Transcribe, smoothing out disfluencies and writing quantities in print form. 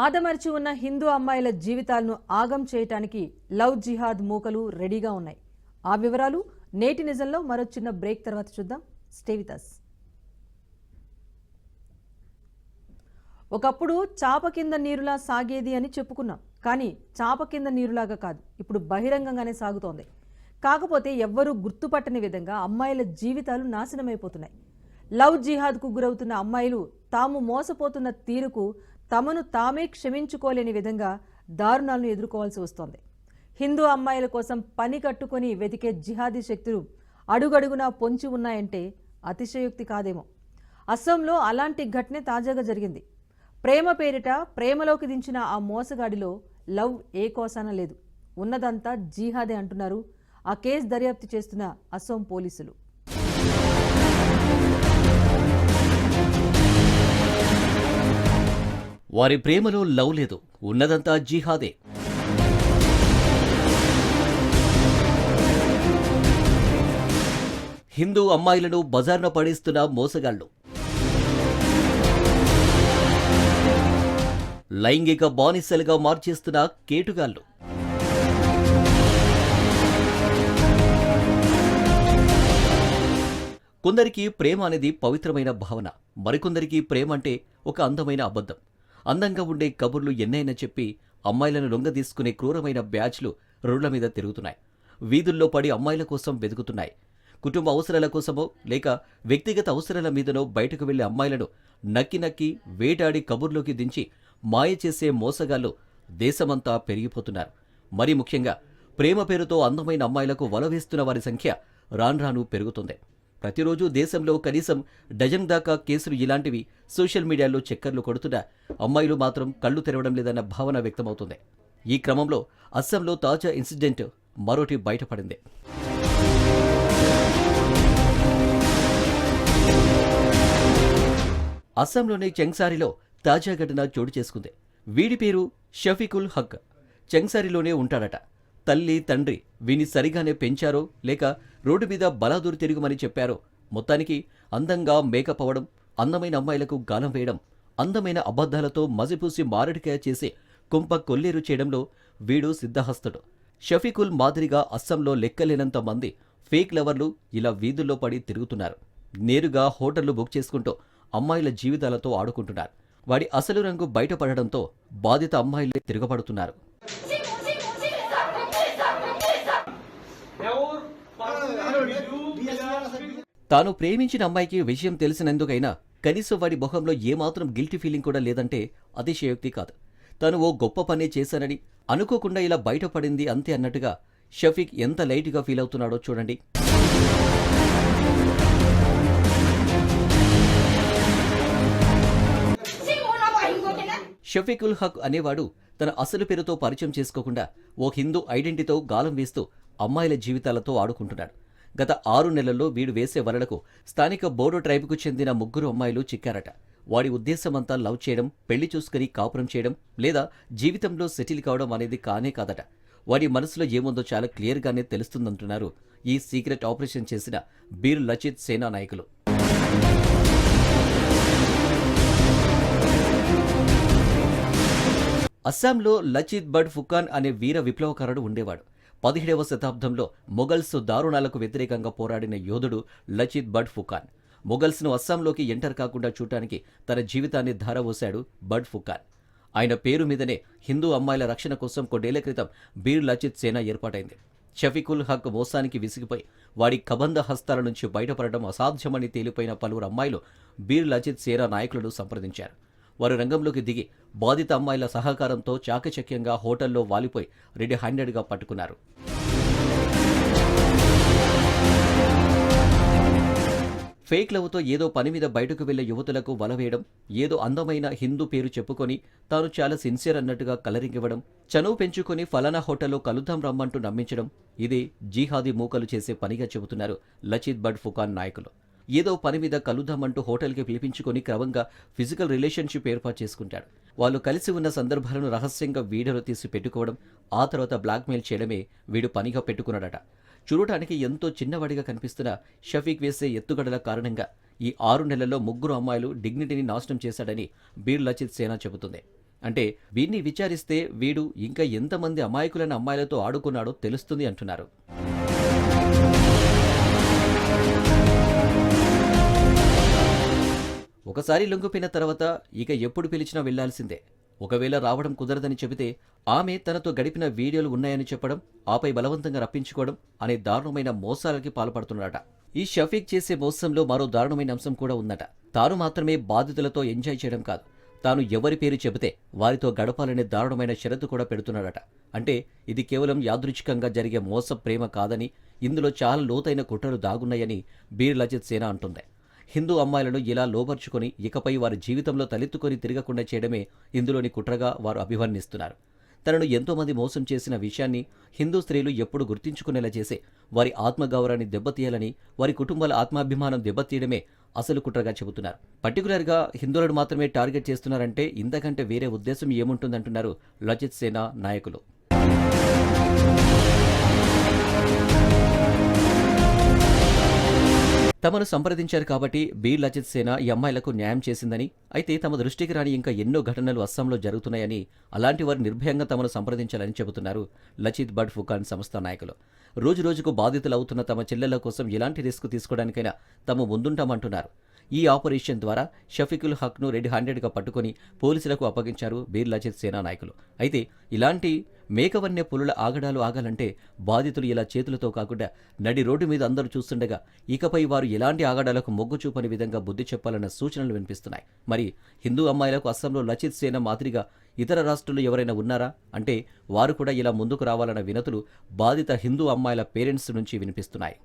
ఆదమర్చి ఉన్న హిందూ అమ్మాయిల జీవితాలను ఆగం చేయటానికి లవ్ జిహాద్ మూకలు రెడీగా ఉన్నాయి. ఆ వివరాలు నేటి నిజంలో మరో చిన్న బ్రేక్ తర్వాత చూద్దాం. Stay with us. ఒకప్పుడు చాప కింద నీరులా సాగేది అని చెప్పుకున్నాం. కానీ చాప కింద నీరులాగా కాదు, ఇప్పుడు బహిరంగంగానే సాగుతోంది. కాకపోతే ఎవ్వరూ గుర్తుపట్టని విధంగా అమ్మాయిల జీవితాలు నాశనమైపోతున్నాయి. లవ్ జిహాద్కు గురవుతున్న అమ్మాయిలు తాము మోసపోతున్న తీరుకు తమను తామే క్షమించుకోలేని విధంగా దారుణాలను ఎదుర్కోవాల్సి వస్తోంది. హిందూ అమ్మాయిల కోసం పని కట్టుకొని వెతికే జిహాదీ శక్తులు అడుగడుగునా పొంచి ఉన్నాయంటే అతిశయోక్తి కాదేమో. అస్సాంలో అలాంటి ఘటనే తాజాగా జరిగింది. ప్రేమ పేరిట ప్రేమలోకి దించిన ఆ మోసగాడిలో లవ్ ఏ కోసాన లేదు, ఉన్నదంతా జిహాదే అంటున్నారు ఆ కేసు దర్యాప్తు చేస్తున్న అస్సాం పోలీసులు. వారి ప్రేమలో లవ్ లేదు, ఉన్నదంతా జిహాదే. హిందూ అమ్మాయిలను బజార్న పడేస్తున్న మోసగాళ్లు, లైంగిక బానిసలుగా మార్చేస్తున్న కేటుగాళ్లు, కొందరికి ప్రేమ అనేది పవిత్రమైన భావన, మరికొందరికి ప్రేమ అంటే ఒక అందమైన అబద్ధం. అందంగా ఉండే కబుర్లు ఎన్నైనా చెప్పి అమ్మాయిలను లొంగదీసుకునే క్రూరమైన బ్యాచ్లు రోడ్ల మీద తిరుగుతున్నాయి. వీధుల్లో పడి అమ్మాయిల కోసం వెతుకుతున్నాయి. కుటుంబ అవసరాల కోసమో లేక వ్యక్తిగత అవసరాల మీదనో బయటకు వెళ్లే అమ్మాయిలను నక్కి నక్కి వేటాడి కబుర్లోకి దించి మాయ చేసే మోసగాళ్లు దేశమంతా పెరిగిపోతున్నారు. మరీ ముఖ్యంగా ప్రేమ పేరుతో అందమైన అమ్మాయిలకు వల వేస్తున్న వారి సంఖ్య రాన్రాను పెరుగుతుంది. ప్రతిరోజు దేశంలో కనీసం డజన్ దాకా కేసులు ఇలాంటివి సోషల్ మీడియాలో చక్కర్లు కొడుతున్నా అమ్మాయిలు మాత్రం కళ్లు తెరవడం లేదన్న భావన వ్యక్తమవుతుంది. ఈ క్రమంలో అస్సాంలో తాజా ఇన్సిడెంట్ మరోటి బయటపడింది. అస్సాంలోని చెంగ్సారిలో తాజా ఘటన చోటు చేసుకుంది. వీడి పేరు షఫీకుల్ హక్. చెంగ్సారిలోనే ఉంటాడట. తల్లి తండ్రి వీని సరిగానే పెంచారో లేక రోడ్డు మీద బలాదూరు తిరుగుమని చెప్పారో, మొత్తానికి అందంగా మేకప్ అవ్వడం, అందమైన అమ్మాయిలకు గాలం వేయడం, అందమైన అబద్ధాలతో మసిపూసి మారడికాయ చేసి కుంప కొల్లేరు చేయడంలో వీడు సిద్ధహస్తుడు. షఫీకుల్ మాదిరిగా అస్సాంలో లెక్కలేనంత మంది ఫేక్ లవర్లు ఇలా వీధుల్లో పడి తిరుగుతున్నారు. నేరుగా హోటళ్లు బుక్ చేసుకుంటూ అమ్మాయిల జీవితాలతో ఆడుకుంటున్నారు. వాడి అసలు రంగు బయటపడడంతో బాధిత అమ్మాయిలే తిరగబడుతున్నారు. తాను ప్రేమించిన అమ్మాయికి విషయం తెలిసినందుకైనా కనీసం వాడి మొహంలో ఏమాత్రం గిల్టీ ఫీలింగ్ కూడా లేదంటే అతిశయోక్తి కాదు. తాను ఓ గొప్ప పనే చేశానని అనుకోకుండా ఇలా బయటపడింది అంతే అన్నట్టుగా షఫీక్ ఎంత లైట్గా ఫీల్ అవుతున్నాడో చూడండి. షఫీకుల్ హక్ అనేవాడు తన అసలు పేరుతో పరిచయం చేసుకోకుండా ఓ హిందూ ఐడెంటిటీతో గాలం వేస్తూ అమ్మాయిల జీవితాలతో ఆడుకుంటున్నాడు. గత 6 నెలల్లో వీడు వేసే వలలకు స్థానిక బోడో ట్రైబ్కు చెందిన 3 అమ్మాయిలు చిక్కారట. వాడి ఉద్దేశమంతా లవ్ చేయడం, పెళ్లి చూసుకుని కాపురం చేయడం లేదా జీవితంలో సెటిల్ కావడం అనేది కానే కాదట. వాడి మనసులో ఏముందో చాలా క్లియర్గానే తెలుస్తుందంటున్నారు ఈ సీక్రెట్ ఆపరేషన్ చేసిన బీర్ లచిత్ సేనా నాయకులు. అస్సాంలో లచిత్ బడ్ ఫుకాన్ అనే వీర విప్లవకారుడు ఉండేవాడు. 17వ శతాబ్దంలో మొఘల్స్ దారుణాలకు వ్యతిరేకంగా పోరాడిన యోధుడు లచిత్ బడ్ ఫుకాన్. మొఘల్స్ను అస్సాంలోకి ఎంటర్ కాకుండా చూడటానికి తన జీవితాన్ని ధారవోశాడు బడ్ ఫుకాన్. ఆయన పేరు మీదనే హిందూ అమ్మాయిల రక్షణ కోసం కొన్నేళ్ల క్రితం బీర్ లచిత్ సేన ఏర్పాటైంది. షఫీకుల్ హక్ మోసానికి విసిగిపోయి వాడి కబంధ హస్తాల నుంచి బయటపడడం అసాధ్యమని తేలిపోయిన పలువురు అమ్మాయిలు బీర్ లచిత్ సేన నాయకులను సంప్రదించారు. వారు రంగంలోకి దిగి బాధిత అమ్మాయిల సహకారంతో చాకచక్యంగా హోటల్లో వాలిపోయి రెడీ హ్యాండెడ్గా పట్టుకున్నారు. ఫేక్ లవ్తో ఏదో పని మీద బయటకు వెళ్లే యువతులకు వలవేయడం, ఏదో అందమైన హిందూ పేరు చెప్పుకొని తాను చాలా సిన్సియర్ అన్నట్టుగా కలరింగివ్వడం, చనువు పెంచుకొని ఫలానా హోటల్లో కలుద్దాం రమ్మంటూ నమ్మించడం ఇదే జిహాదీ మూకలు చేసే పనిగా చెబుతున్నారు లచిత్ బడ్ ఫుకాన్ నాయకులు. ఏదో పని మీద కలుద్దామంటూ హోటల్కి పిలిపించుకొని క్రమంగా ఫిజికల్ రిలేషన్షిప్ ఏర్పాటు చేసుకుంటాడు. వాళ్ళు కలిసి ఉన్న సందర్భాలను రహస్యంగా వీడియోలో తీసి పెట్టుకోవడం, ఆ తర్వాత బ్లాక్మెయిల్ చేయడమే వీడు పనిగా పెట్టుకున్నాడట. చూడటానికి ఎంతో చిన్నవాడిగా కనిపిస్తున్న షఫీక్ వేసే ఎత్తుగడల కారణంగా ఈ 6 నెలల్లో 3 అమ్మాయిలు డిగ్నిటీని నాశనం చేశాడని బీర్ లచిత్ సేన చెబుతుంది. అంటే వీడిని విచారిస్తే వీడు ఇంకా ఎంతమంది అమాయకులైన అమ్మాయిలతో ఆడుకున్నాడో తెలుస్తుంది అంటున్నారు. ఒకసారి లొంగిపోయిన తర్వాత ఇక ఎప్పుడు పిలిచినా వెళ్లాల్సిందే. ఒకవేళ రావడం కుదరదని చెబితే ఆమె తనతో గడిపిన వీడియోలు ఉన్నాయని చెప్పడం, ఆపై బలవంతంగా రప్పించుకోవడం అనే దారుణమైన మోసాలకి పాల్పడుతున్నాడట. ఈ షఫీక్ చేసే మోసంలో మరో దారుణమైన అంశం కూడా ఉందట. తాను మాత్రమే బాధితులతో ఎంజాయ్ చేయడం కాదు, తాను ఎవరి పేరు చెబితే వారితో గడపాలనే దారుణమైన షరతు కూడా పెడుతున్నాడట. అంటే ఇది కేవలం యాదృచ్ఛికంగా జరిగే మోస ప్రేమ కాదని, ఇందులో చాలా లోతైన కుట్రలు దాగున్నాయని బీర్ లచిత్ సేన అంటుంది. హిందూ అమ్మాయిలను ఇలా లోబర్చుకొని ఇకపై వారి జీవితంలో తలెత్తుకొని తిరగకుండా చేయడమే ఇందులోని కుట్రగా వారు అభివర్ణిస్తున్నారు. తనను ఎంతోమంది మోసం చేసిన విషయాన్ని హిందూ స్త్రీలు ఎప్పుడు గుర్తించుకునేలా చేసి వారి ఆత్మగౌరవాన్ని దెబ్బతీయాలని, వారి కుటుంబాల ఆత్మాభిమానం దెబ్బతీయడమే అసలు కుట్రగా చెబుతున్నారు. పర్టికులర్గా హిందువులను మాత్రమే టార్గెట్ చేస్తున్నారంటే ఇంతకంటే వేరే ఉద్దేశం ఏముంటుందంటున్నారు లచిత్ సేన నాయకులు. తమను సంప్రదించారు కాబట్టి బీర్ లచిత్ సేన ఈ అమ్మాయిలకు న్యాయం చేసిందని, అయితే తమ దృష్టికి రాని ఇంకా ఎన్నో ఘటనలు అస్సాంలో జరుగుతున్నాయని, అలాంటి వారు నిర్భయంగా తమను సంప్రదించాలని చెబుతున్నారు లచిత్ బడ్ ఫుకాన్ సంస్థ నాయకులు. రోజురోజుకు బాధితులవుతున్న తమ చెల్లెళ్ల కోసం ఎలాంటి రిస్క్ తీసుకోవడానికైనా తాము ముందుంటామంటున్నారు. ఈ ఆపరేషన్ ద్వారా షఫీకుల్ హక్ను రెడ్ హ్యాండెడ్గా పట్టుకుని పోలీసులకు అప్పగించారు బీర్ లచిత్ సేన నాయకులు. అయితే ఇలాంటి మేకవన్య పులుల ఆగడాలు ఆగాలంటే బాధితులు ఇలా చేతులతో కాకుండా నడి రోడ్డు మీద అందరూ చూస్తుండగా ఇకపై వారు ఎలాంటి ఆగడాలకు మొగ్గు చూపని విధంగా బుద్ధి చెప్పాలన్న సూచనలు వినిపిస్తున్నాయి. మరి హిందూ అమ్మాయిలకు అస్సాంలో లచిత్ సేన మాదిరిగా ఇతర రాష్ట్రాల్లో ఎవరైనా ఉన్నారా అంటే వారు కూడా ఇలా ముందుకు రావాలన్న వినతులు బాధిత హిందూ అమ్మాయిల పేరెంట్స్ నుంచి వినిపిస్తున్నాయి.